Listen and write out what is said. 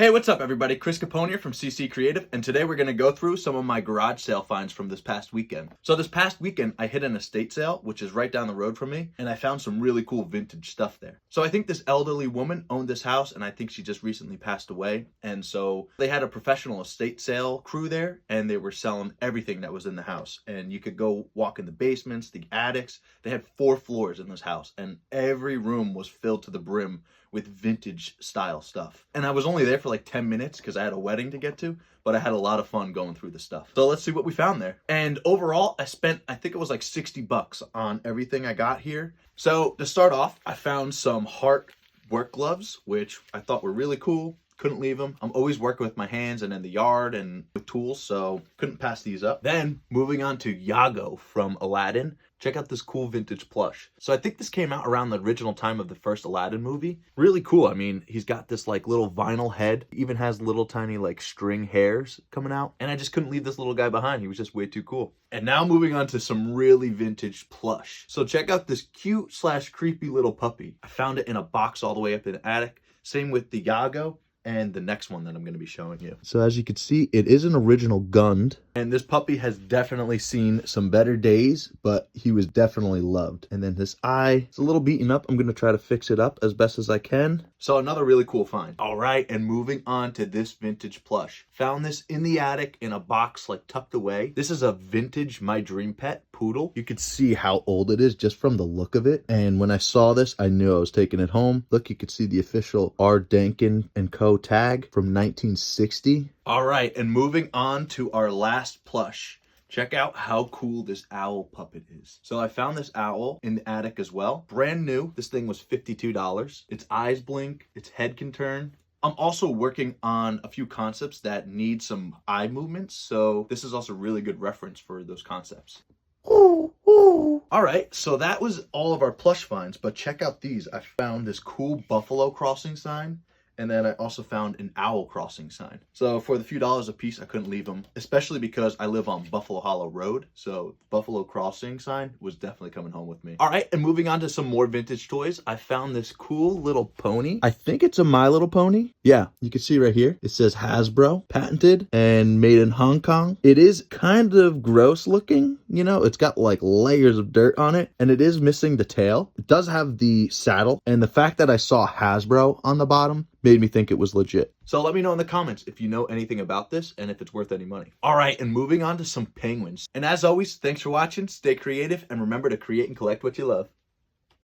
Hey, what's up everybody? Chris Capone here from CC Creative, and today we're going to go through some of my garage sale finds from this past weekend. So this past weekend, I hit an estate sale, which is right down the road from me, and I found some really cool vintage stuff there. So I think this elderly woman owned this house, and I think she just recently passed away, and so they had a professional estate sale crew there, and they were selling everything that was in the house. And you could go walk in the basements, the attics. They had 4 floors in this house, and every room was filled to the brim with vintage style stuff. And I was only there for like 10 minutes because I had a wedding to get to, but I had a lot of fun going through the stuff. So let's see what we found there. And overall, I spent, I think it was like 60 bucks on everything I got here. So to start off, I found some Heart work gloves, which I thought were really cool. Couldn't leave them. I'm always working with my hands and in the yard and with tools, so couldn't pass these up. Then moving on to Iago from Aladdin. Check out this cool vintage plush. So I think this came out around the original time of the first Aladdin movie. Really cool. I mean, he's got this like little vinyl head. He even has little tiny like string hairs coming out. And I just couldn't leave this little guy behind. He was just way too cool. And now moving on to some really vintage plush. So check out this cute / creepy little puppy. I found it in a box all the way up in the attic. Same with the Iago and the next one that I'm going to be showing you. So as you can see, it is an original Gund. And this puppy has definitely seen some better days, but he was definitely loved. And then his eye is a little beaten up. I'm going to try to fix it up as best as I can. So another really cool find. All right, and moving on to this vintage plush. Found this in the attic in a box like tucked away. This is a vintage My Dream Pet poodle. You could see how old it is just from the look of it. And when I saw this, I knew I was taking it home. Look, you could see the official R. Dankin & Co. tag from 1960. All right, and moving on to our last plush. Check out how cool this owl puppet is. So I found this owl in the attic as well. Brand new. This thing was $52. Its eyes blink. Its head can turn. I'm also working on a few concepts that need some eye movements. So this is also really good reference for those concepts. Ooh, ooh. All right, so that was all of our plush finds. But check out these. I found this cool buffalo crossing sign. And then I also found an owl crossing sign. So for the few dollars a piece, I couldn't leave them, especially because I live on Buffalo Hollow Road. So Buffalo crossing sign was definitely coming home with me. All right, and moving on to some more vintage toys. I found this cool little pony. I think it's a My Little Pony. Yeah, you can see right here. It says Hasbro, patented and made in Hong Kong. It is kind of gross looking. You know, it's got like layers of dirt on it, and it is missing the tail. It does have the saddle, and the fact that I saw Hasbro on the bottom made me think it was legit. So let me know in the comments if you know anything about this and if it's worth any money. All right, and moving on to some penguins. And as always, thanks for watching, stay creative, and remember to create and collect what you love.